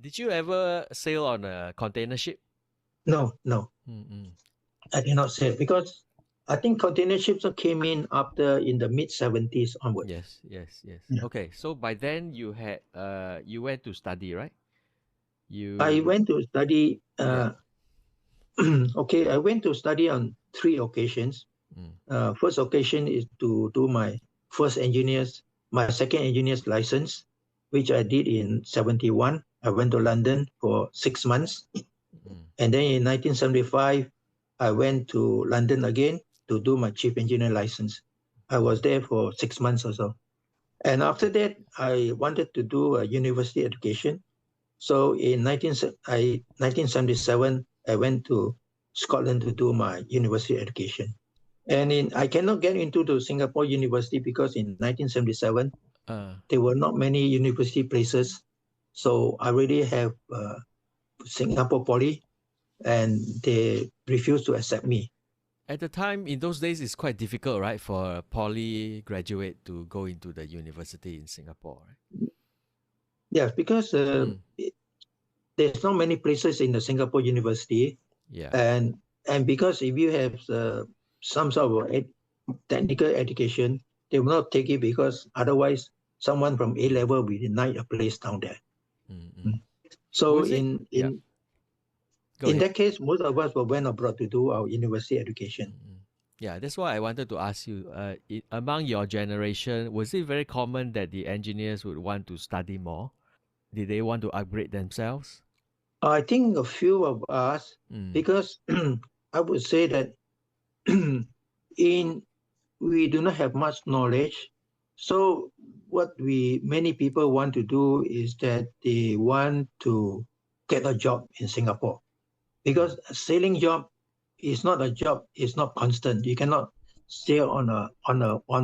Did you ever sail on a container ship? No. Mm-mm. I did not sail because I think container ships came in after in the mid-70s onward. Yes. Yeah. Okay, so by then you had you went to study, right? I You went to study. yeah. Okay, I went to study on 3 occasions. Mm. First occasion is to do my second engineer's license, which I did in 71. I went to London for 6 months. Mm. And then in 1975, I went to London again to do my chief engineer license. I was there for 6 months or so. And after that, I wanted to do a university education. So in 1977, I went to Scotland to do my university education. And I cannot get into the Singapore University because in 1977, Uh, there were not many university places. So I already have Singapore Poly, and they refused to accept me. at the time, in those days, it's quite difficult, right, for a poly graduate to go into the university in Singapore, right? Yes, because there's not many places in the Singapore University, Yeah. and because if you have some sort of technical education, they will not take it because otherwise someone from A level will deny a place down there. Mm-mm. So Was it? Yeah. Go in ahead. that case, most of us went abroad to do our university education. Mm-mm. Yeah, that's why I wanted to ask you. Among your generation, was it very common that the engineers would want to study more? Did they want to upgrade themselves? I think a few of us, Mm. because I would say that in we do not have much knowledge. So what many people want to do is that they want to get a job in Singapore, because a sailing job is not a job, it's not constant. You cannot sail on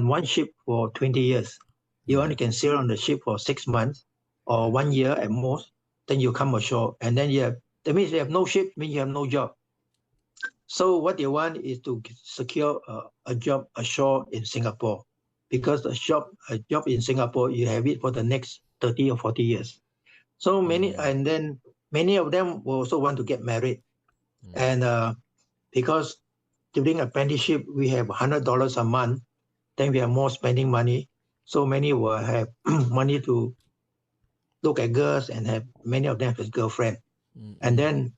one ship for 20 years. You Yeah. only can sail on the ship for 6 months or 1 year at most. Then you come ashore, and then that means you have no ship, means you have no job. So what they want is to secure a job ashore in Singapore, because a job in Singapore, you have it for the next 30 or 40 years. So many of them will also want to get married. Mm. And because during apprenticeship, we have $100 a month, then we have more spending money. So many will have money to look at girls, and many of them have girlfriend. Mm-mm. And then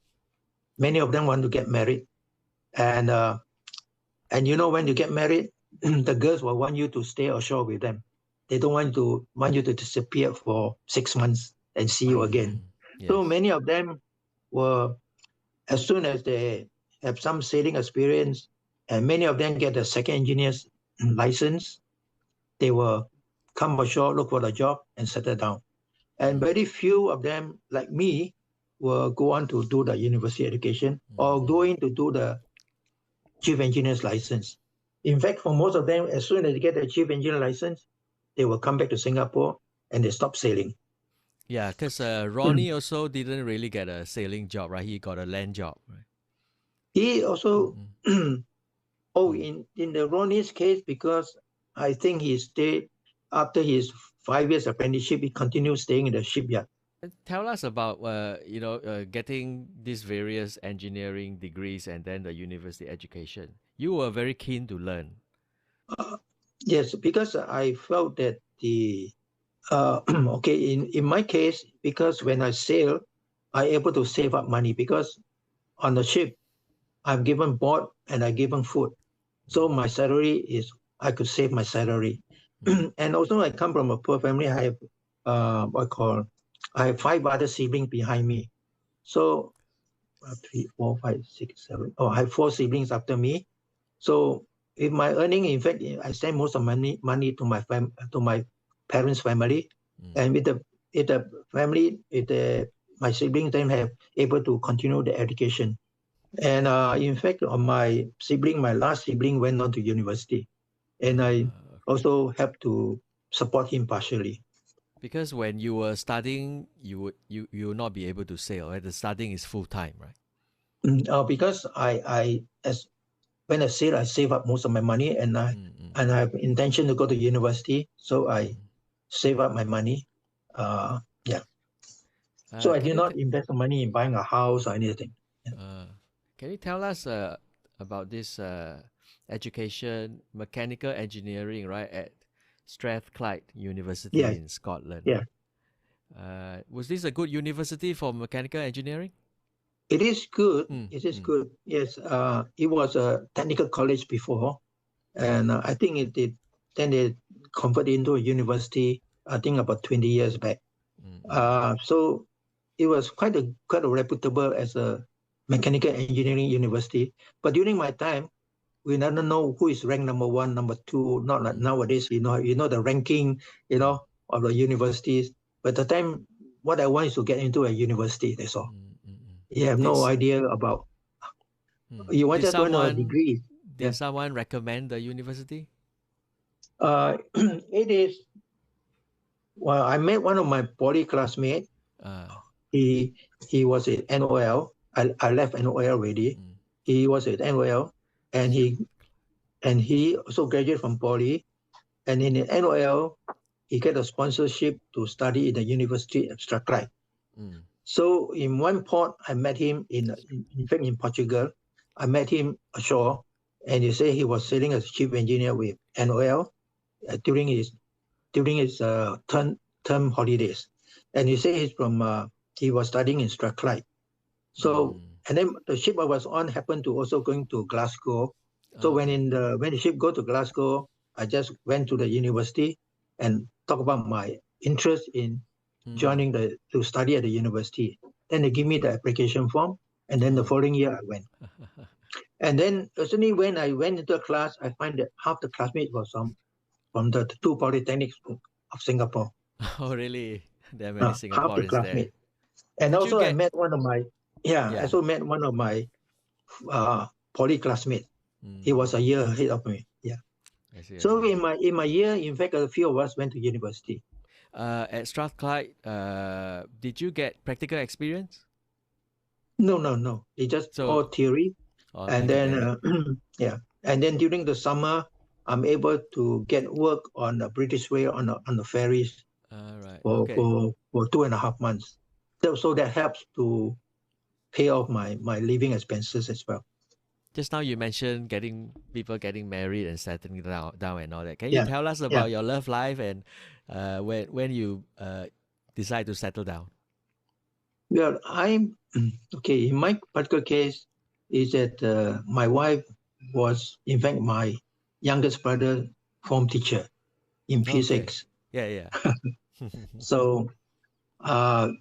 many of them want to get married. And when you get married, the girls will want you to stay ashore with them. They don't want you to disappear for 6 months and see you again. Yes. So many of them were, as soon as they have some sailing experience, and many of them get the second engineer's license, they will come ashore, look for a job, and settle down. And very few of them, like me, will go on to do the university education or go in to do the chief engineer's license. In fact, for most of them, as soon as they get the chief engineer license, they will come back to Singapore and they stop sailing. Yeah, because Ronnie also didn't really get a sailing job, right? He got a land job, right? He also, in the Ronnie's case, because I think he stayed after his 5 years apprenticeship, he continued staying in the shipyard. Tell us about getting these various engineering degrees and then the university education. You were very keen to learn. Yes, because I felt that in my case, because when I sail, I'm able to save up money, because on the ship, I'm given board and I'm given food. So my salary I could save my salary. And also I come from a poor family. I have I have 5 other siblings behind me. So 3, 4, 5, 6, 7. Oh, I have 4 siblings after me. So with my earning, in fact, I send most of money to my parents' family, and with the family, my siblings then have able to continue the education. And in fact, my last sibling went on to university, and I also helped to support him partially. Because when you were studying, you will not be able to sail, right? The studying is full time, right? Because when I sail, I save up most of my money, and I have intention to go to university, so I save up my money. Yeah. So I Can did you not invest the money in buying a house or anything. can you tell us about this education, mechanical engineering, right, at Strathclyde University Yeah, in Scotland? yeah. Was this a good university for mechanical engineering? It is good. Mm, It is mm, good. Yes. It was a technical college before, and I think it did. Then they converted into a university. I think about 20 years back. mm, mm, So it was quite a reputable as a mechanical engineering university. But during my time, we never know who is ranked number one, number two. Not like mm, nowadays, the ranking, mm, of the universities. But the time, what I want is to get into a university. That's all. mm, mm, mm. You have Did no s- idea about. mm. You want did just want a someone degree. did Yeah. someone recommend the university? It is. Well, I met one of my poly classmates. Uh, He he was at NOL. I left NOL already. mm, He was at NOL, and he also graduated from poly. And in the NOL, he get a sponsorship to study in the University of Strathclyde. mm, So in one port, I met him in fact in Portugal. I met him ashore, and he said he was sailing as chief engineer with NOL during his term holidays, and he said he was studying in Strathclyde. So mm. and then the ship I was on happened to also going to Glasgow. So Oh, okay. when the ship go to Glasgow, I just went to the university and talk about my interest in Mm. joining to study at the university. Then they give me the application form, and then the Oh. following year I went. And then suddenly when I went into a class, I find that half the classmates was from the two polytechnics of Singapore. Oh, really? There are many Half the Singaporeans there. classmates. And Did you also I get? met one of my I Yeah. also met one of my poly classmates. He Mm, was a year ahead of me. Yeah. I see. I So see. in my year, in fact, a few of us went to university. At Strathclyde, did you get practical experience? No, no, no. It's just all So, theory. all And then academic. yeah. And then during the summer, I'm able to get work on the British Way on the ferries All right. for Okay. for 2.5 months. So that helps to pay off my living expenses as well. Just now you mentioned getting people getting married and settling down and all that. Can you Yeah. tell us Yeah. about your love life and when you decide to settle down? Well, I'm okay. In my particular case, is that my wife was, in fact, my youngest brother form teacher in Okay. physics. Yeah, yeah. So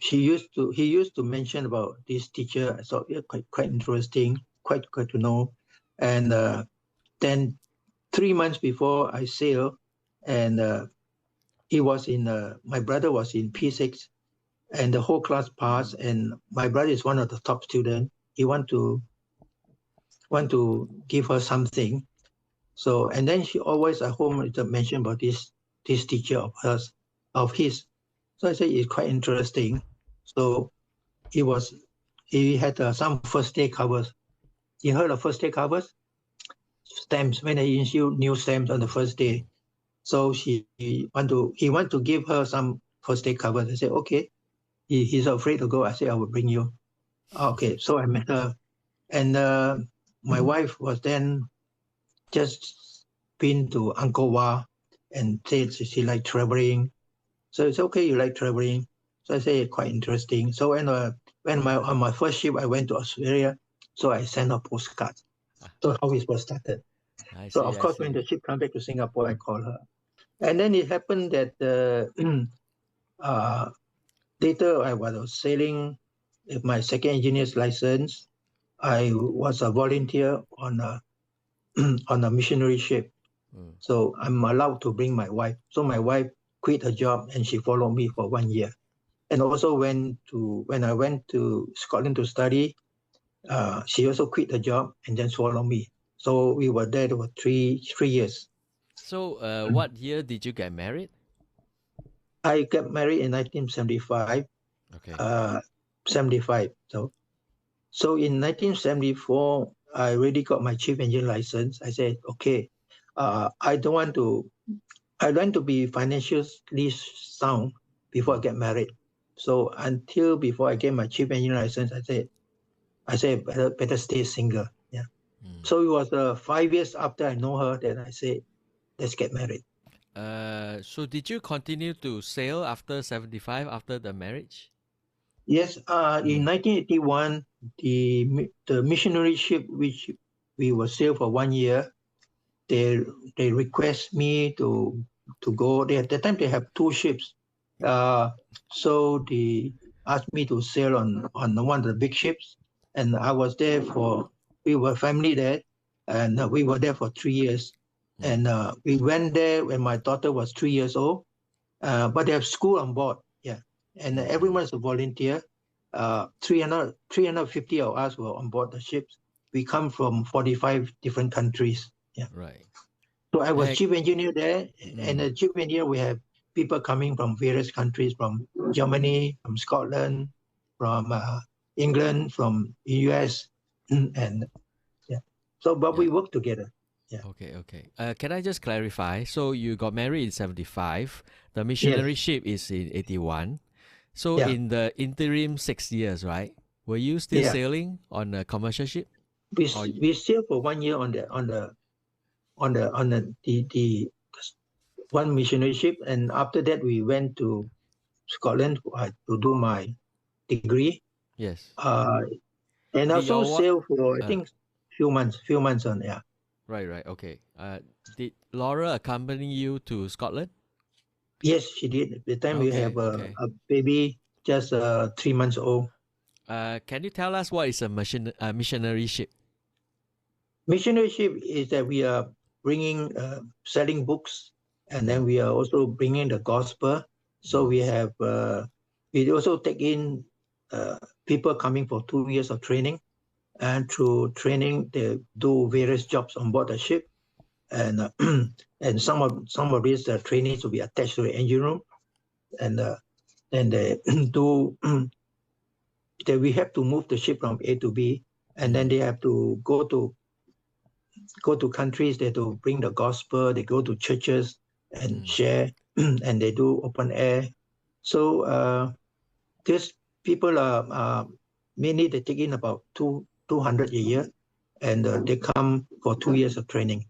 he used to mention about this teacher. I thought, yeah, quite interesting, quite to know. And then 3 months before I sailed, and my brother was in P6, and the whole class passed, and my brother is one of the top students. He want to give her something. So and then she always at home mention about this teacher of his. So I said it's quite interesting. So he had some first day covers. You heard of first day covers? Stamps, when they issue new stamps on the Mm, first day. mm. So he want to give her some first day covers. I said okay. He's afraid to go. I said I will bring you. Okay, so I met her, and my wife was then just been to Angkor Wat and said she liked traveling. So it's okay, you like traveling. So I say quite interesting. So when on my first ship I went to Australia, so I sent her postcards. Ah, So how it was started. I So see. of I course when see. the ship come back to Singapore, I call her. And then it happened that uh, later I was sailing with my second engineer's license. I was a volunteer on a on a missionary ship. Mm. So I'm allowed to bring my wife. So my wife quit her job and she followed me for 1 year. And also when I went to Scotland to study, she also quit her job and then followed me. So we were there for three years. So, what year did you get married? I got married in 1975. Okay. Uh, 75. So in 1974, I already got my chief engineer license. I said, okay, I don't want to. I want to be financially sound before I Mm, get married. So until before I get my chief engineer license, I said better stay single. Yeah. So it was 5 years after I know her that I said, let's get married. So did you continue to sail after 75 after the marriage? Yes. In 1981, the missionary ship which we were sail for 1 year, they request me to go. At that time they have two ships. So they asked me to sail on one of the big ships, and I was there we were family there, and we were there for 3 years. And we went there when my daughter was 3 years old, but they have school on board. Yeah, and everyone is a volunteer. 350 of us were on board the ships. We come from 45 different countries. Yeah. Right. So I was chief engineer there, and the chief engineer, we have people coming from various countries, from Germany, from Scotland, from England, from US, and yeah. So, but we work together. Yeah. Okay. Can I just clarify? So you got married in 75. The Yes. missionary ship is in 81. So Yeah. in the interim 6 years, right? Were you still sailing on a commercial ship? We sailed for 1 year on the one missionary ship, and after that we went to Scotland to do my degree. Yes. And also sailed for I think few months on. Yeah. Right. Okay. Did Laura accompany you to Scotland? Yes, she did. At the time we have a baby just 3 months old. Can you tell us what is a missionary ship? Missionary ship is that we are bringing, selling books, and then we are also bringing the gospel. So we have, we also take in people coming for 2 years of training, and through training they do various jobs on board the ship, and and some of these trainees will be attached to the engine room, and they do. We have to move the ship from A to B, and then they have to go to countries. They to bring the gospel. They go to churches and share, and they do open air. So these people are mainly they take in about 200 a year, and they come for 2 years of training.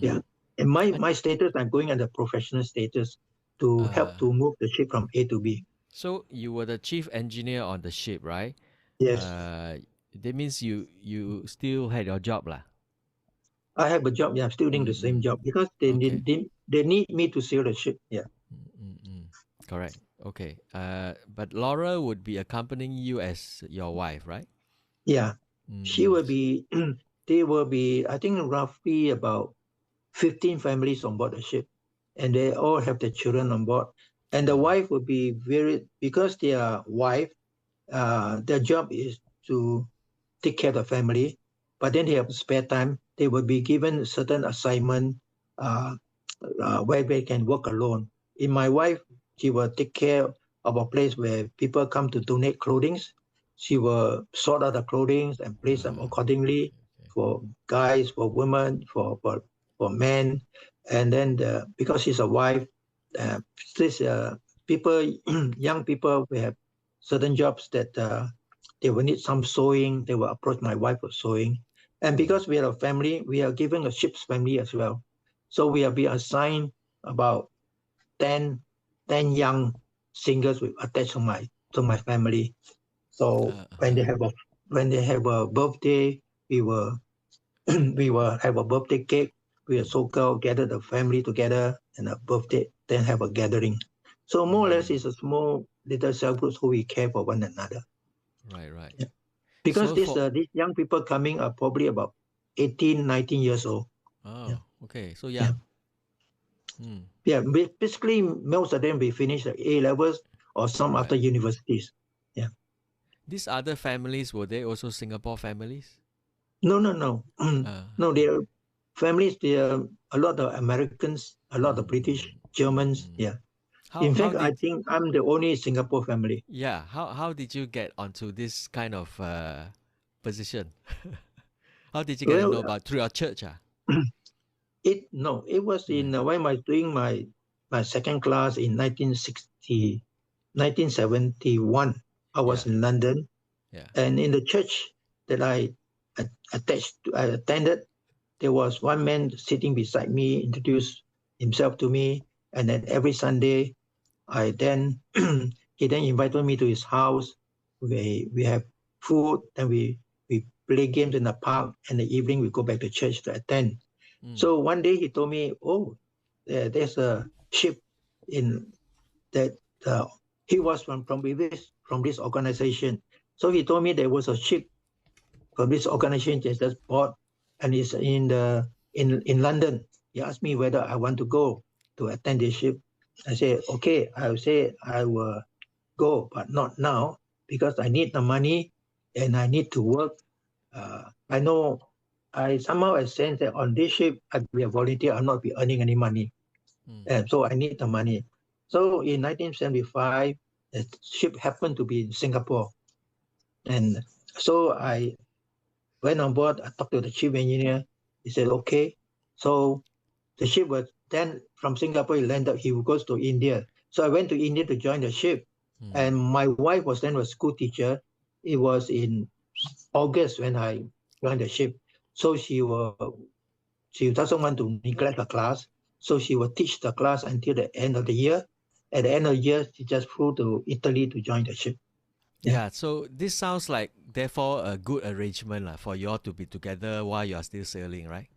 Yeah, and my status, I'm going under professional status to help to move the ship from A to B. So you were the chief engineer on the ship, right? Yes. That means you still had your job, lah. I have a job. Yeah, I'm still doing the same job because they need me to sail the ship. Yeah. Correct. Okay. But Laura would be accompanying you as your wife, right? Yeah. She will be. They will be. I think roughly about 15 families on board the ship, and they all have their children on board. And the wife will be because they are wife. Their job is to take care of the family, but then they have spare time. They will be given a certain assignment where they can work alone. In my wife, she will take care of a place where people come to donate clothing. She will sort out the clothing and place them accordingly for guys, for women, for men. And then because she's a wife, these people, young people, we have certain jobs that they will need some sewing. They will approach my wife for sewing. And because we are a family, we are given a ship's family as well. So we have been assigned about 10 young singles attached to my family. So when they have a birthday, we will have a birthday cake. We will so-called gather the family together and a birthday, then have a gathering. So more or less, it's a small little cell groups who we care for one another. Right. Yeah. Because So these young people coming are probably about 18, 19 years old. Oh, okay. So yeah. Yeah, basically most of them will finish the A levels or some after universities. Yeah. These other families, were they also Singapore families? No. No, they are families. They are a lot of Americans, a lot of British, Germans. Yeah. In fact, I think I'm the only Singapore family. Yeah. How did you get onto this kind of position? How did you get to know about through your church? It was in when I was doing my second class in 1960. 1971. I was in London, and in the church that I attended, there was one man sitting beside me, introduced himself to me, and then every Sunday, he then invited me to his house. We have food, and we play games in the park, and the evening we go back to church to attend. So one day he told me, "Oh, there's a ship in that." He was from this organization, so he told me there was a ship from this organization just bought, and it's in London. He asked me whether I want to go to attend this ship. I said, okay. I will go, but not now because I need the money and I need to work. I know I sense that on this ship I'll be a volunteer. I'll not be earning any money, and so I need the money. So in 1975, the ship happened to be in Singapore, and so I went on board. I talked to the chief engineer. He said, okay. So the ship was then from Singapore, he landed, he goes to India. So I went to India to join the ship. And my wife was then a school teacher. It was in August when I joined the ship. So she doesn't want to neglect the class. So she will teach the class until the end of the year. At the end of the year, she just flew to Italy to join the ship. Yeah, so this sounds like, therefore, a good arrangement for you all to be together while you are still sailing, right?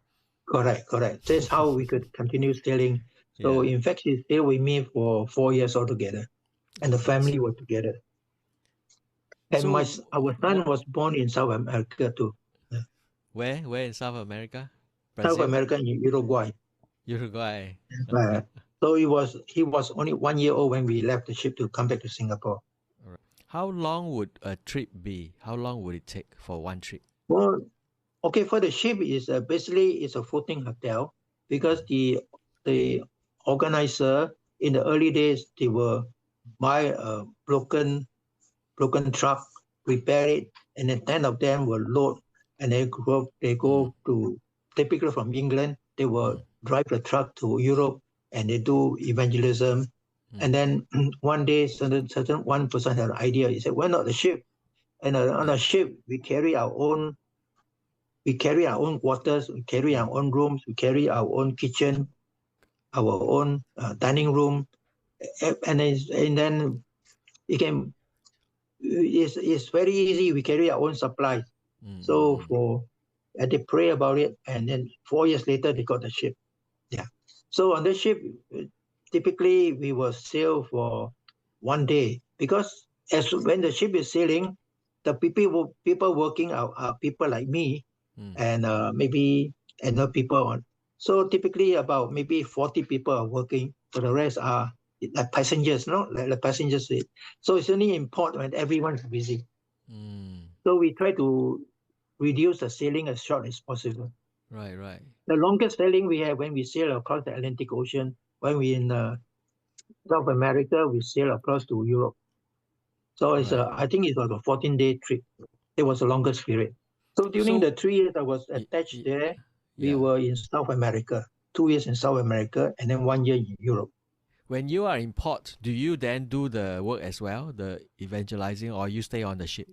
Correct. That's how we could continue sailing. So in fact, she stayed with me for 4 years altogether, and the family were together. And So, our son was born in South America too. Where in South America? South Brazil? America in Uruguay. Uruguay. So he was only 1 year old when we left the ship to come back to Singapore. How long would a trip be? How long would it take for one trip? Well, okay, for the ship is basically it's a floating hotel because the organizer in the early days they will buy a broken truck, repair it, and then 10 of them will load, and they go to, typically from England, they will drive the truck to Europe and they do evangelism. And then one day, certain one person had an idea. He said, why not the ship? And on a ship, we carry our own quarters, we carry our own rooms, we carry our own kitchen, our own dining room, and then it's very easy. We carry our own supplies. So they pray about it, and then 4 years later they got the ship. Yeah. So on the ship, typically we will sail for 1 day because when the ship is sailing, the people working are people like me, and maybe another people on. So typically about maybe 40 people are working. So the rest are like passengers, like the passengers. So it's only in port when everyone's busy. So we try to reduce the sailing as short as possible. Right. The longest sailing we have when we sail across the Atlantic Ocean, when we in South America, we sail across to Europe. So it's I think it was a 14-day trip. It was the longest period. So during the 3 years I was attached there, we were in South America, 2 years in South America, and then 1 year in Europe. When you are in port, do you then do the work as well, the evangelizing, or you stay on the ship?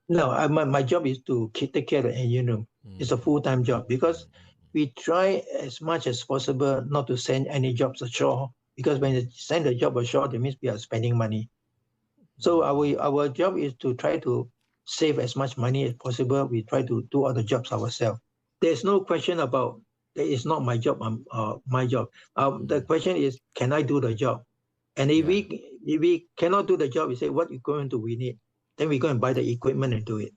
No, my job is to take care of the engine room. It's a full-time job because we try as much as possible not to send any jobs ashore, because when you send a job ashore, that means we are spending money. So our job is to try to save as much money as possible. We try to do all the jobs ourselves. There's no question about that is not my job. My job. The question is, can I do the job? And if we cannot do the job, we say, what equipment do we need? Then we go and buy the equipment and do it.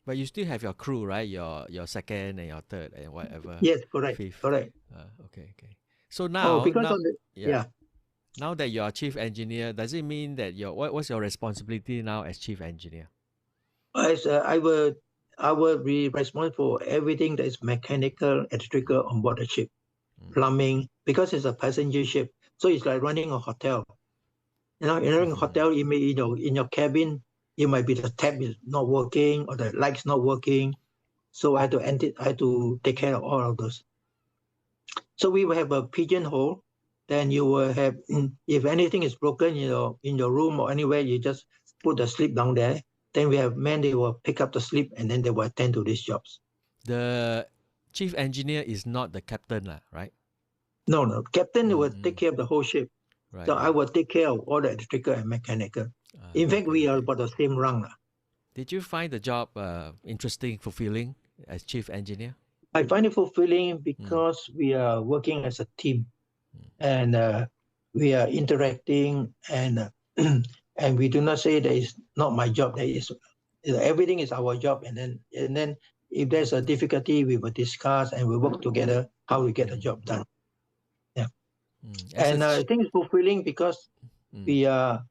But you still have your crew, right? Your second and your third and whatever. Yes, correct. Fifth. Correct. Okay. So now, yeah. Now that you're chief engineer, does it mean that what's your responsibility now as chief engineer? As I will be responsible for everything that is mechanical, electrical on board the ship, plumbing, because it's a passenger ship. So it's like running a hotel. In a hotel, you may, in your cabin, it might be the tap is not working or the lights not working. So I had to take care of all of those. So we will have a pigeonhole. then you will have, if anything is broken, in your room or anywhere, you just put the slip down there. Then we have men, they will pick up the slip and then they will attend to these jobs. The chief engineer is not the captain, right? No. Captain will take care of the whole ship. Right. So I will take care of all the electrical and mechanical. In fact, we are about the same rank. Did you find the job interesting, fulfilling as chief engineer? I find it fulfilling because we are working as a team, and we are interacting, and and we do not say that it's not my job. That is, everything is our job, and then if there's a difficulty, we will discuss and we work together how we get the job done. Yeah, and I think it's fulfilling because we are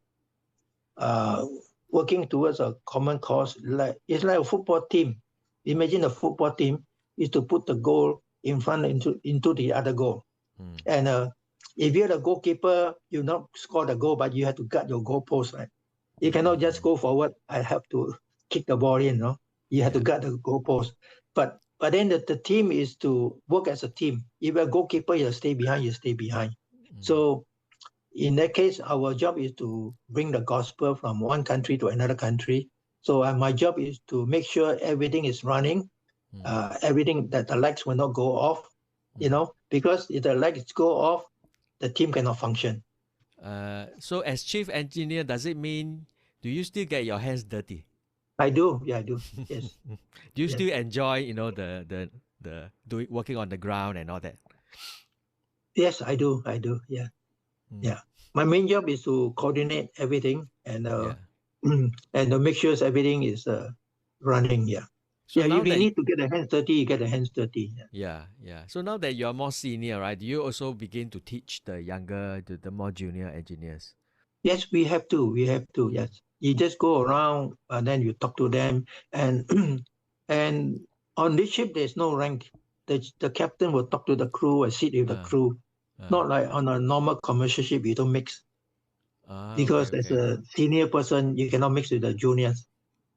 working towards a common cause. It's like a football team. Imagine a football team is to put the goal in front into the other goal. And if you're the goalkeeper, you not score the goal, but you have to guard your goal post, right? You cannot just go forward. I have to kick the ball in, no? You have to guard the goal post. But then the team is to work as a team. If you're a goalkeeper, you stay behind, you stay behind. So in that case, our job is to bring the gospel from one country to another country. So my job is to make sure everything is running, everything that the lights will not go off, because if the lights go off, the team cannot function. So as chief engineer, does it mean, do you still get your hands dirty? I do. Yeah, I do. Yes. Do you still enjoy, the working on the ground and all that? Yes, I do. Yeah. Yeah. My main job is to coordinate everything and and to make sure everything is running. Yeah. So if you need to get the hands dirty, you get the hands dirty. Yeah. So now that you're more senior, right? Do you also begin to teach the younger, the more junior engineers? Yes, we have to. Yes. You just go around and then you talk to them, and and on this ship there's no rank. The captain will talk to the crew and sit with the crew. Not like on a normal commercial ship, you don't mix. Because as a senior person, you cannot mix with the juniors.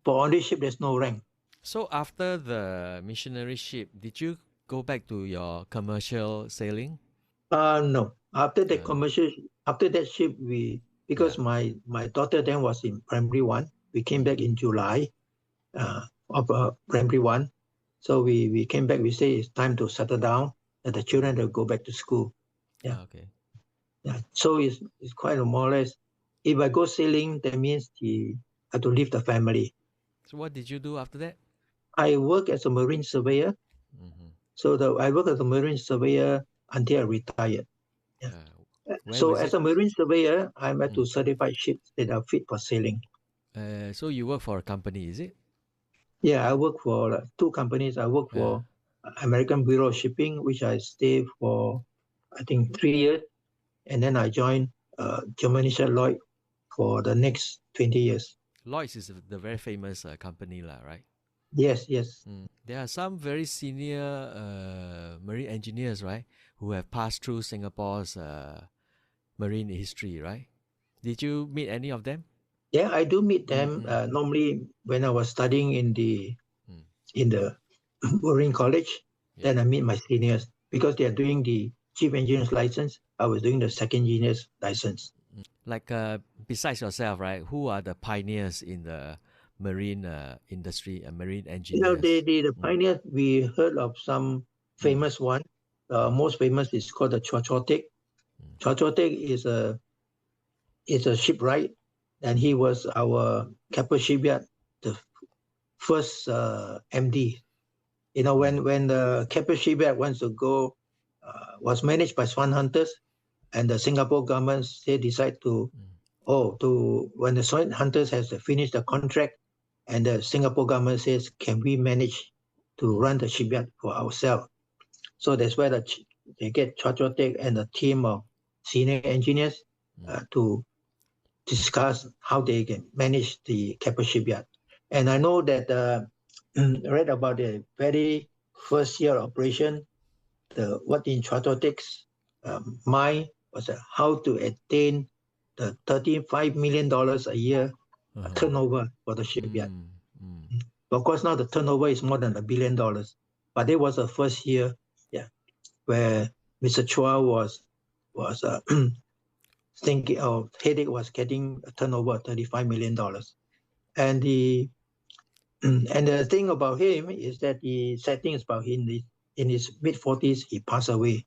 But on this ship, there's no rank. So after the missionary ship, did you go back to your commercial sailing? No. After that ship, because my daughter then was in primary 1, we came back in July of primary 1. So we came back, we say it's time to settle down, and the children will go back to school. Yeah. Yeah. So it's quite more or less. If I go sailing, that means I have to leave the family. So what did you do after that? I work as a marine surveyor. So I work as a marine surveyor until I retired. Yeah. So as a marine surveyor, I'm at to certify ships that are fit for sailing. So you work for a company, is it? Yeah, I work for 2 companies. I work for American Bureau of Shipping, which I stayed for, I think, 3 years. And then I joined Germany Lloyd for the next 20 years. Lloyd's is the very famous company, right? Yes. There are some very senior marine engineers, right, who have passed through Singapore's marine history, right? Did you meet any of them? Yeah, I do meet them. Normally, when I was studying in the Marine College, then I meet my seniors because they are doing the chief engineer's license. I was doing the second engineer's license. Like besides yourself, right? Who are the pioneers in the marine industry and marine engineers? The pioneers, we heard of some famous one. Most famous is called the Chua Chor Teck. Chua Chor Teck is a shipwright, and he was our Keppel Shipyard, the first MD. When the Keppel Shipyard wants to go, was managed by Swan Hunters, and the Singapore government, they decide when the Swan Hunters has finished the contract, and the Singapore government says, can we manage to run the shipyard for ourselves? So that's where they get Chua Chor Teck and a team of senior engineers to discuss how they can manage the Keppel Shipyard. And I know that read about the very first year operation, what in Chua Chor Teck's mind was how to attain the $35 million a year turnover for the shipyard. Of course, now the turnover is more than $1 billion. But it was the first year, where Mr. Chua was was thinking of headache was getting a turnover of $35 million. And the thing about him is that the sad thing is about him, in his mid-40s, he passed away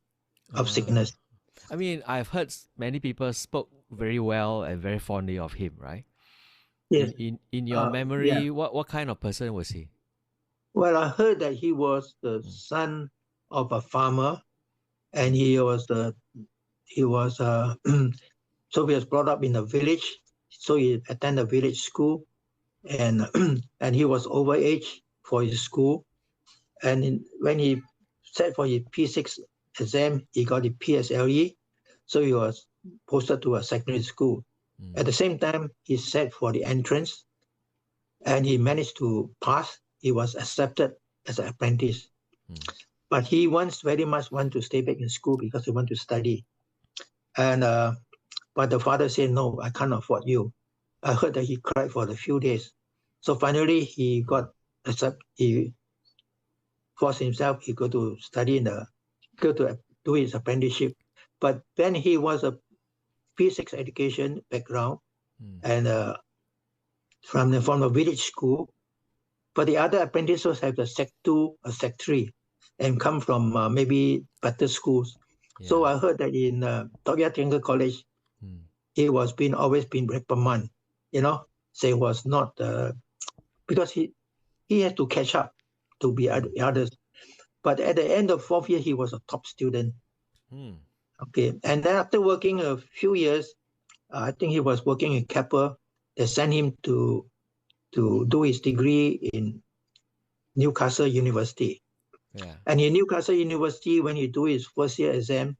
of sickness. I mean, I've heard many people spoke very well and very fondly of him, right? Yes. In your memory, yeah. what kind of person was he? Well, I heard that he was the son of a farmer, and he was so he was brought up in a village, so he attended a village school, and and he was overage for his school, and when he sat for his P6 exam, he got the PSLE, so he was posted to a secondary school. At the same time, he sat for the entrance, and he managed to pass. He was accepted as an apprentice. But he very much wanted to stay back in school because he wanted to study. And but the father said, no, I can't afford you. I heard that he cried for a few days. So finally he got accepted. He forced himself, he go to study go to do his apprenticeship. But then he was a P6 education background, and from the village school. But the other apprentices have the Sec 2 or Sec 3 and come from maybe better schools. Yeah. So I heard that in Dr College, he was always been reprimanded, so he was not, because he had to catch up to be others. But at the end of 4th year, he was a top student. Okay, and then after working a few years, I think he was working in Keppel. They sent him to do his degree in Newcastle University. Yeah. And in Newcastle University, when he do his first year exam,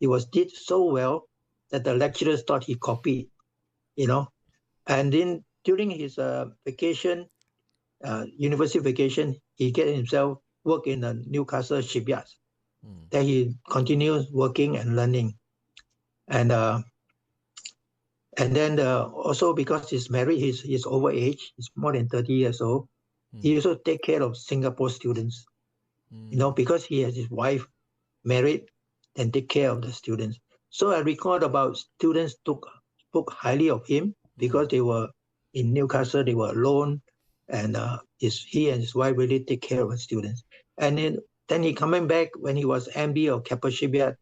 he did so well that the lecturers thought he copied, And then during his vacation, university vacation, he get himself work in the Newcastle Shipyard. Then he continues working and learning. And then also because he's married, he's overage, he's more than 30 years old. He also take care of Singapore students, because he has his wife married and take care of the students. So I recall about students spoke highly of him because they were in Newcastle, they were alone, and he and his wife really take care of the students. And then he coming back when he was MD of Keppel Shipyard,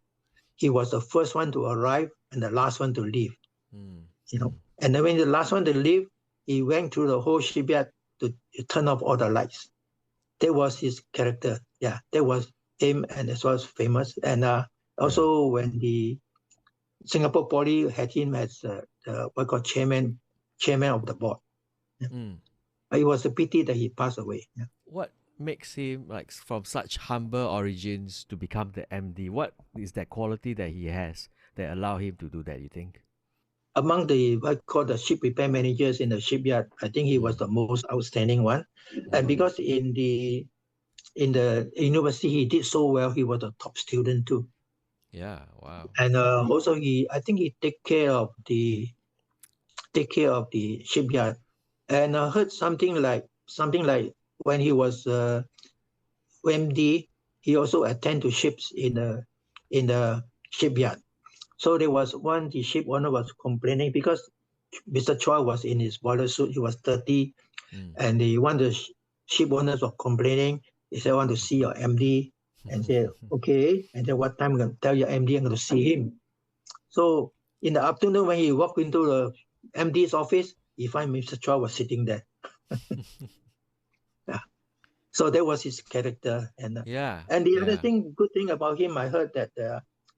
he was the first one to arrive and the last one to leave. And then when the last one to leave, he went through the whole shipyard to turn off all the lights. That was his character. Yeah, that was him, and as well as famous. And also when the Singapore Poly had him as chairman of the board. It was a pity that he passed away. Yeah. What makes him from such humble origins to become the MD? What is that quality that he has that allow him to do that, you think? Among the the ship repair managers in the shipyard, I think he was the most outstanding one. And because in the university he did so well, he was a top student too. Yeah, wow. And also I think he take care of the shipyard. And I heard something like when he was MD, he also attend to ships in the shipyard. So there was the ship owner was complaining because Mr. Chua was in his boiler suit. He was 30, and the ship owners were complaining. They said, "I want to see your MD," and said, "Okay." And then what time I'm going to tell your MD I'm going to see him. So in the afternoon when he walked into the MD's office, he find Mr. Chua was sitting there. Yeah. So that was his character. And and the other good thing about him, I heard that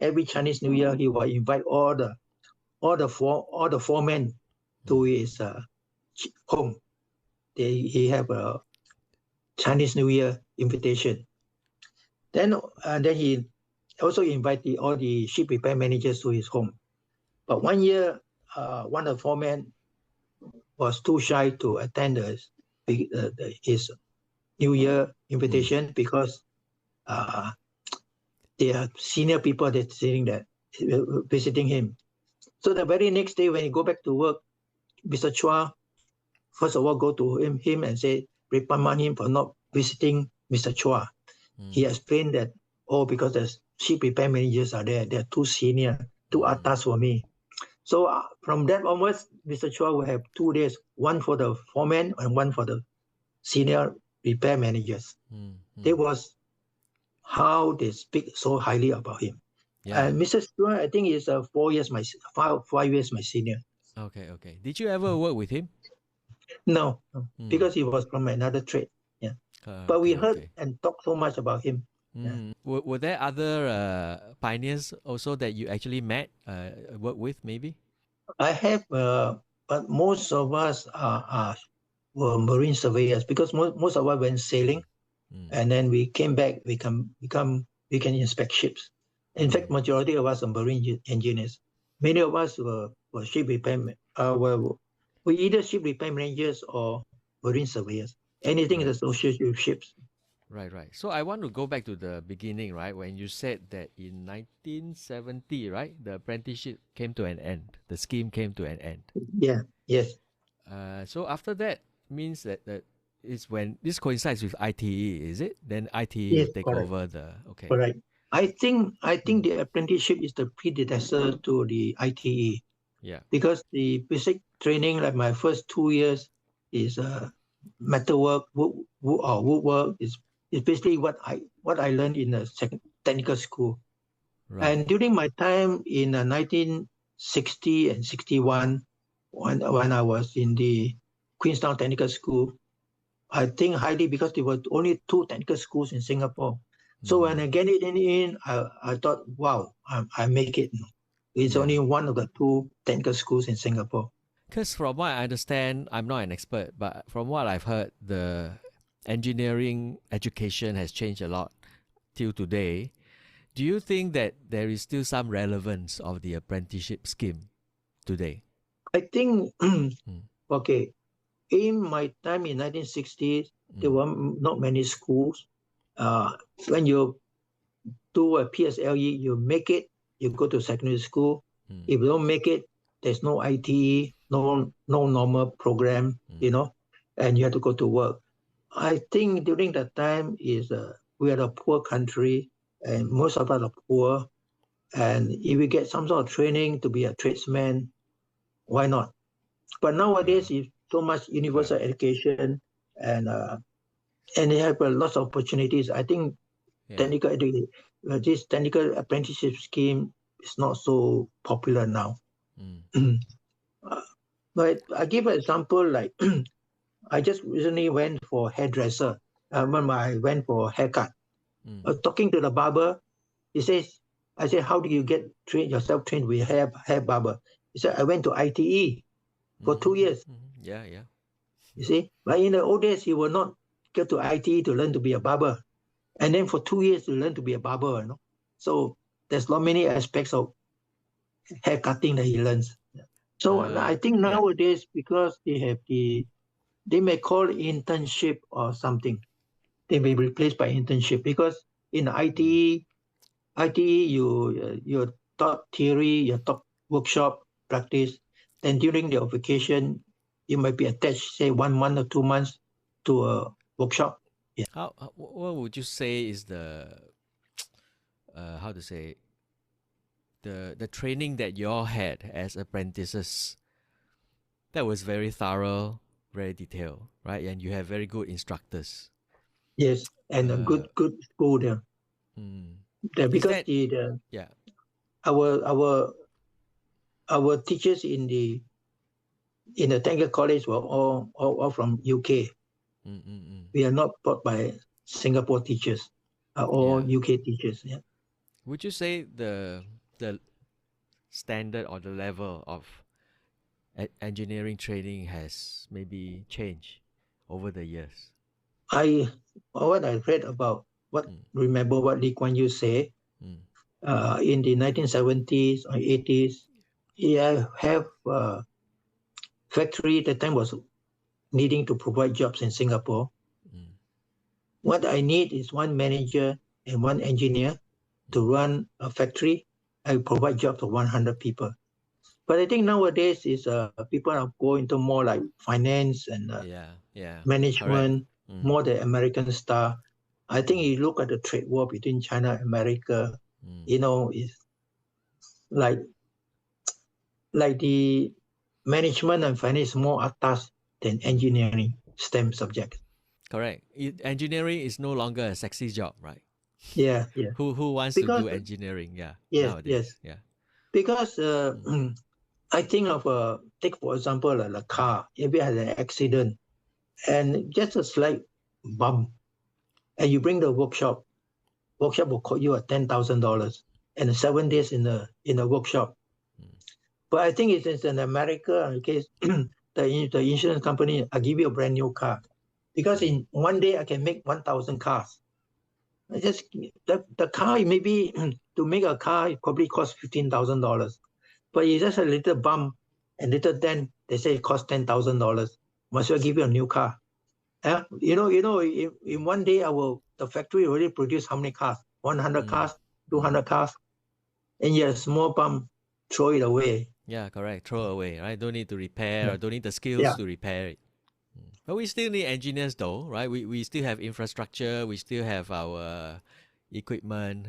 every Chinese New Year he will invite all the foremen to his home. He have a Chinese New Year invitation. Then he also invited all the ship repair managers to his home. But one year, one of the foremen was too shy to attend his New Year invitation because there are senior people that sitting there visiting him. So the very next day when he go back to work, Mr. Chua first of all go to him and say, reprimand him for not visiting Mr. Chua. He explained that, because there's ship repair managers are there. They're too senior, too atas for me. So from that onwards, Mr. Chua will have 2 days, one for the foreman and one for the senior repair managers. That was how they speak so highly about him. Yeah. And Mr. Chua, I think, is 4 years five years my senior. Okay. Did you ever work with him? No, because he was from another trade. Yeah. But we heard and talked so much about him. Yeah. Were there other pioneers also that you actually met, worked with maybe? I have, but most of us were marine surveyors because most of us went sailing, and then we came back. We can inspect ships. In fact, majority of us are marine engineers. Many of us were ship repair. We either ship repair managers or marine surveyors. Anything associated with ships. Right. So I want to go back to the beginning, right? When you said that in 1970, right, the apprenticeship came to an end. The scheme came to an end. Yeah. Yes. So after that means that is when this coincides with ITE, is it? Then ITE will take over the Correct. I think the apprenticeship is the predecessor to the ITE. Yeah. Because the basic training, like my first 2 years, is metalwork, woodwork. Is basically what I learned in the technical school. Right. And during my time in 1960 and 61, when I was in the Queenstown Technical School, I think highly because there were only 2 technical schools in Singapore. So when I get it in, I thought, wow, I make it. It's only one of the 2 technical schools in Singapore. Because from what I understand, I'm not an expert, but from what I've heard, the engineering education has changed a lot till today. Do you think that there is still some relevance of the apprenticeship scheme today? I think, okay, in my time in 1960s, there were not many schools. When you do a PSLE, you make it, you go to secondary school. If you don't make it, there's no ITE, no normal program, and you have to go to work. I think during that time we are a poor country, and most of us are poor. And if we get some sort of training to be a tradesman, why not? But nowadays, it's so much universal education, and they have lots of opportunities. I think this technical apprenticeship scheme is not so popular now. But I give an example, like I just recently went for hairdresser. When I went for haircut, talking to the barber, I said, how do you get yourself trained with hair barber? He said, I went to ITE for 2 years. Yeah. You see, but in the old days, you will not go to ITE to learn to be a barber, and then for 2 years to learn to be a barber. So there's not many aspects of hair cutting that he learns. So I think nowadays, because they have they may call it internship or something. They may be replaced by internship because in ITE you're taught theory, you're taught workshop practice. Then during your vacation, you might be attached, say 1 month or 2 months to a workshop. Yeah. What would you say is the the training that you all had as apprentices? That was very thorough, very detailed, right? And you have very good instructors. Yes, and a good school there. Because our teachers in the technical college were all from UK. We are not taught by Singapore teachers, all UK teachers. Yeah. Would you say the standard or the level of engineering training has maybe changed over the years? What I read about, remember what Lee Kuan Yew said in the 1970s or 80s, he have factory at the time was needing to provide jobs in Singapore. What I need is one manager and one engineer to run a factory. I provide jobs to 100 people. But I think nowadays is people are going to more like finance and management, more the American style. I think you look at the trade war between China and America, you know, is like the management and finance is more atas than engineering STEM subject. Correct. Engineering is no longer a sexy job, right? Yeah. Who wants to Because do engineering? Yeah, yes. nowadays. Yeah. Because I think of take for example a car. If it has an accident and just a slight bump, and you bring the workshop will cost you $10,000 and 7 days in the workshop. But I think it's in America, in case the insurance company, I give you a brand new car. Because in one day I can make 1,000 cars. I just the car maybe to make a car it probably costs $15,000. But it's just a little bump and little dent, they say it costs $10,000. Might as well give you a new car. You know, in one day the factory already produce how many cars? 100 cars, 200 cars, and yet a small bump, throw it away. Yeah, correct. Throw away, right? Don't need to repair or don't need the skills Yeah. to repair it. But we still need engineers though, right? We still have infrastructure, we still have our equipment.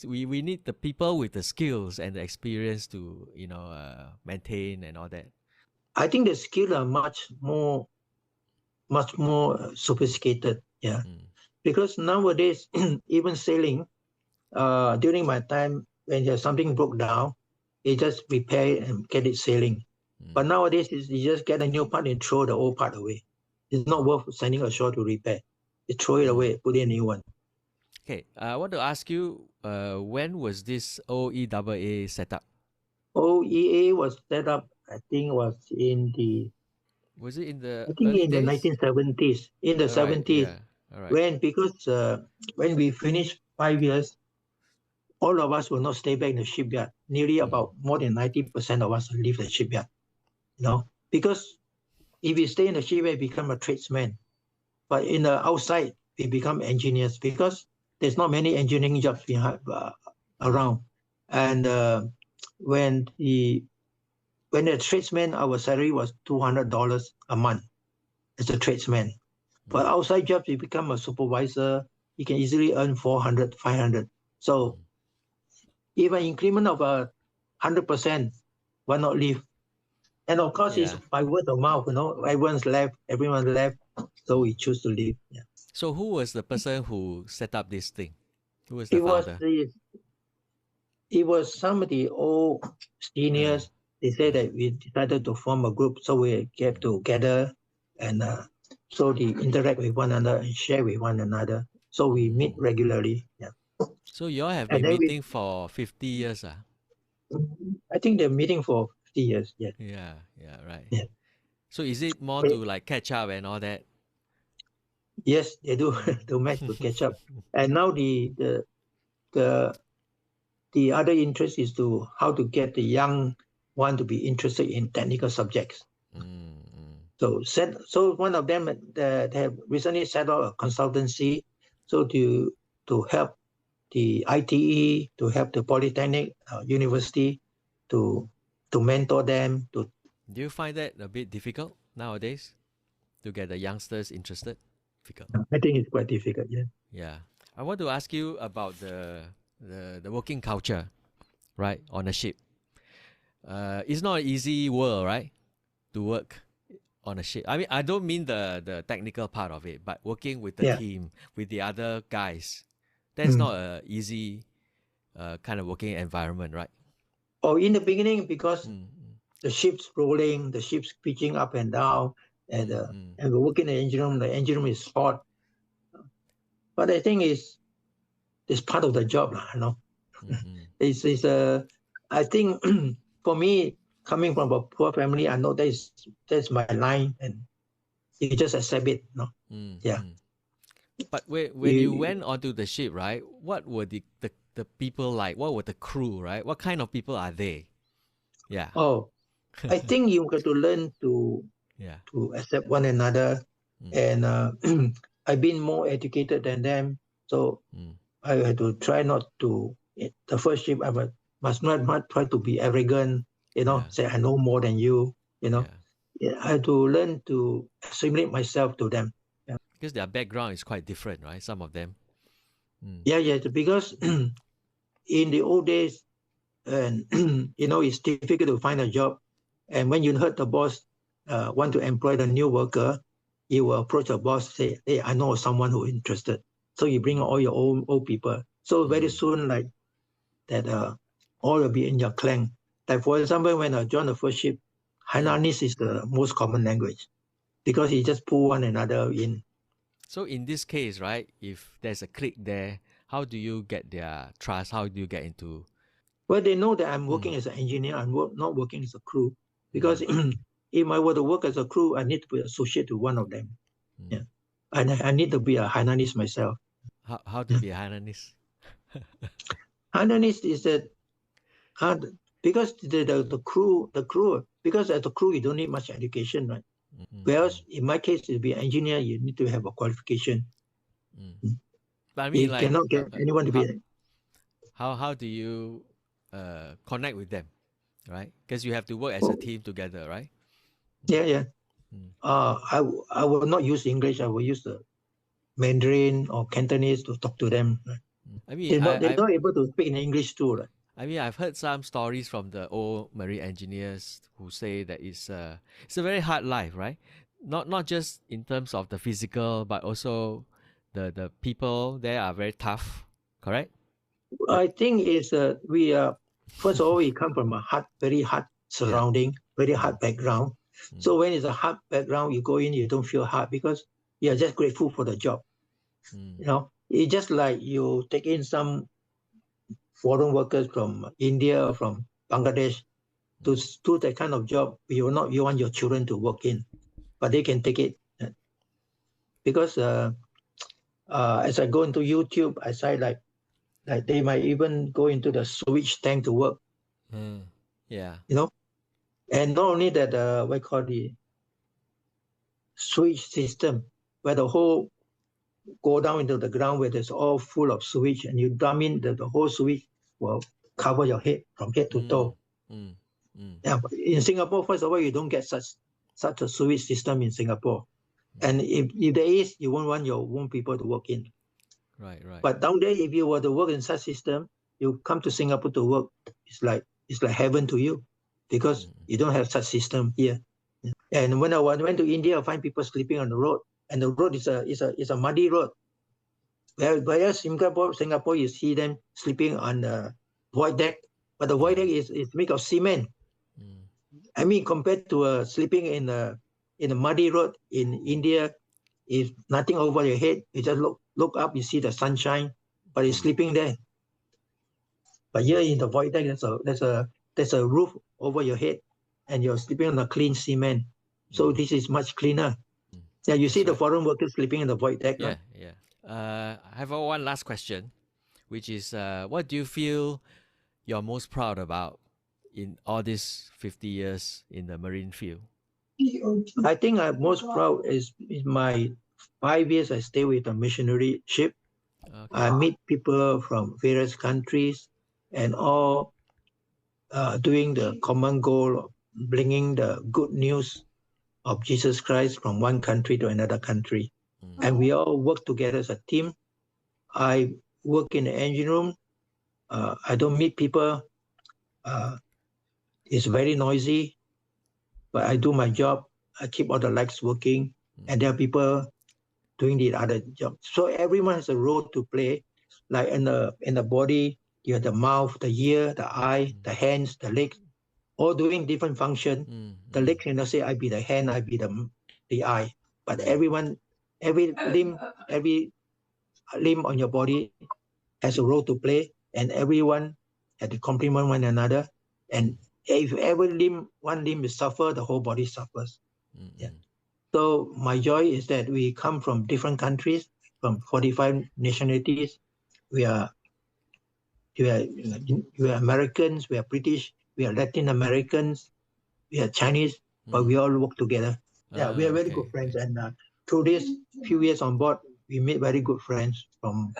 We need the people with the skills and the experience to, maintain and all that. I think the skills are much more sophisticated. Yeah. Because nowadays, even sailing, during my time, when there's something broke down, you just repair it and get it sailing. But nowadays, you just get a new part and throw the old part away. It's not worth sending ashore to repair. You throw it away, put in a new one. Okay, I want to ask you, when was this OEAA set up? OEA was set up, I think, was in the Was it in the I think early in the days? 1970s. In the All right, 70s, yeah. All right. because when we finished 5 years, all of us will not stay back in the shipyard. Nearly about more than 90% of us will leave the shipyard. Because if we stay in the shipyard, we become a tradesman. But in the outside, we become engineers because there's not many engineering jobs we have around. And when the tradesman, our salary was $200 a month as a tradesman. But outside jobs, you become a supervisor, you can easily earn 400, 500. So if an increment of 100%, why not leave? And of course, it's by word of mouth, everyone left, so we choose to leave. Yeah. So who was the person who set up this thing? Who was the founder? It was some of the old seniors. They said that we decided to form a group, so we get together and so they interact with one another and share with one another. So we meet regularly. Yeah. So you all have been meeting for 50 years, I think they're meeting for 50 years. Yeah. Yeah, right. Yeah. So is it more to like catch up and all that? Yes, they do to match to catch up. And now the other interest is to how to get the young one to be interested in technical subjects. So one of them they have recently set up a consultancy, so to help the ITE, to help the polytechnic university, to mentor them. Do you find that a bit difficult nowadays to get the youngsters interested? I think it's quite difficult. Yeah. Yeah. I want to ask you about the working culture, right, on a ship. It's not an easy world, right, to work on a ship. I mean, I don't mean the technical part of it, but working with the team, with the other guys. That's not an easy kind of working environment, right? Oh, in the beginning, because the ship's rolling, the ship's pitching up and down, and we're working in the engine room. The engine room is hot. But I think it's part of the job, I think for me, coming from a poor family, I know that's my line, and you just accept it. Yeah. But when you went onto the ship, right? What were the people like? What were the crew, right? What kind of people are they? Yeah. Oh, I think you got to learn to accept one another, and I've been more educated than them, so I had to try not to. The first ship, I must not try to be arrogant. Say I know more than you. I had to learn to assimilate myself to them. Yeah. Because their background is quite different, right? Some of them. Yeah, because in the old days, and it's difficult to find a job. And when you heard the boss want to employ the new worker, you will approach the boss, say, "Hey, I know someone who is interested." So you bring all your old people. So very soon, like that, all will be in your clan. Like for example, when I joined the first ship, Hainanese is the most common language because you just pull one another in. So in this case, right, if there's a clique there, how do you get their trust? How do you get into? Well, they know that I'm working as an engineer. I'm not working as a crew because if I were to work as a crew, I need to be associated to one of them. Yeah, and I need to be a Hainanese myself. How to be a Hainanese? Hainanese is that because the crew because as a crew you don't need much education, right? Whereas in my case, to be an engineer, you need to have a qualification. But I mean, You cannot get anyone to be. How do you connect with them, right? Because you have to work as a team together, right? Yeah. I will not use English. I will use the Mandarin or Cantonese to talk to them. Right? I mean, They're not able to speak in English too, right? I mean, I've heard some stories from the old marine engineers who say that it's a very hard life, right? Not just in terms of the physical, but also the people there are very tough, correct? I think we are first of all we come from a very hard surrounding, very hard background. So when it's a hard background, you go in, you don't feel hard because you're just grateful for the job. It's just like you take in some foreign workers from India or from Bangladesh to do that kind of job. You want your children to work in, but they can take it because as I go into YouTube, I say like they might even go into the sewage tank to work. Yeah. And not only that, what I call the sewage system, where the whole go down into the ground where there's all full of sewage, and you dump in the whole sewage will cover your head from head to toe. Yeah, but in Singapore, first of all, you don't get such a sewage system in Singapore. And if there is, you won't want your own people to work in. Right. But down there, if you were to work in such system, you come to Singapore to work, it's like heaven to you because you don't have such system here. And when I went to India, I find people sleeping on the road, and the road is a muddy road. Whereas Singapore, you see them sleeping on the void deck, but the void deck is made of cement. I mean, compared to sleeping in a muddy road in India, if nothing over your head, you just look up, you see the sunshine, but you're sleeping there. But here in the void deck, there's a roof over your head, and you're sleeping on a clean cement. So this is much cleaner. Yeah, you see the foreign workers sleeping in the void deck, right? Yeah. I have one last question, which is, what do you feel you're most proud about in all these 50 years in the marine field? I think I'm most proud is my 5 years I stay with the Missionary Ship. Okay. I meet people from various countries and all doing the common goal of bringing the good news of Jesus Christ from one country to another country. And we all work together as a team. I work in the engine room. I don't meet people. It's very noisy, but I do my job. I keep all the lights working, and there are people doing the other job. So everyone has a role to play. Like in the body, you have the mouth, the ear, the eye, the hands, the legs, all doing different function. The leg cannot say I be the hand, I be the eye. But every limb on your body has a role to play, and everyone has to complement one another. And if one limb is suffer, the whole body suffers. Yeah. So my joy is that we come from different countries, from 45 nationalities. We are Americans, we are British, we are Latin Americans, we are Chinese, but we all work together. Yeah, we are very good friends. And through these few years on board, we made very good friends from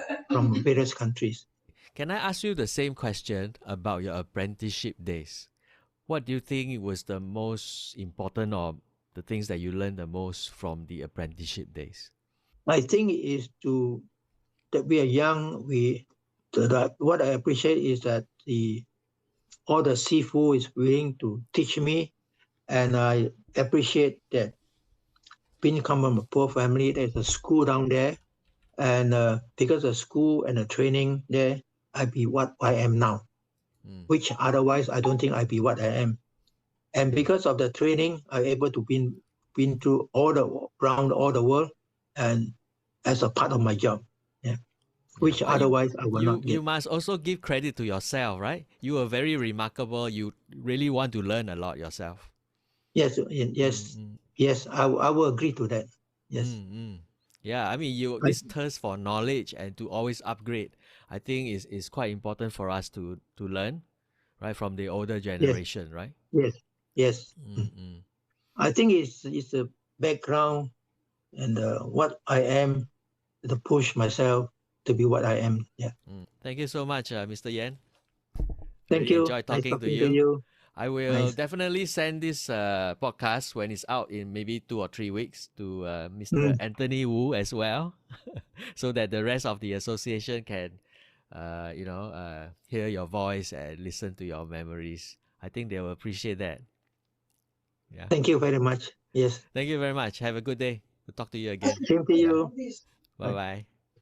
various countries. Can I ask you the same question about your apprenticeship days? What do you think was the most important, or the things that you learned the most from the apprenticeship days? I think is that we are young, we what I appreciate is that all the seafood is willing to teach me, and I appreciate that being come from a poor family, there's a school down there, and because of school and the training there, I be what I am now, which otherwise I don't think I be what I am. And because of the training, I'm able to been through around all the world, and as a part of my job, yeah, which But you otherwise I will you not you get. must also give credit to yourself, right? You are very remarkable. You really want to learn a lot yourself. Yes, Mm, yes, mm, yes. I will agree to that. Yes, mm, mm. Yeah, I mean, you I, this thirst for knowledge and to always upgrade, I think is quite important for us to learn, right, from the older yes, generation, right? yes, yes. Mm, mm. I think it's a background and what I am to push myself to be what I am. Yeah. Thank you so much, Mr. Yan. Thank Really you. enjoyed Nice talking to talking to you. you. I will Nice. definitely send this podcast when it's out in maybe 2 or 3 weeks to Mr. Mm. Anthony Wu as well, so that the rest of the association can, hear your voice and listen to your memories. I think they will appreciate that. Yeah. Thank you very much. Yes. Thank you very much. Have a good day. We'll talk to you again. Same to Yeah. you. Bye bye.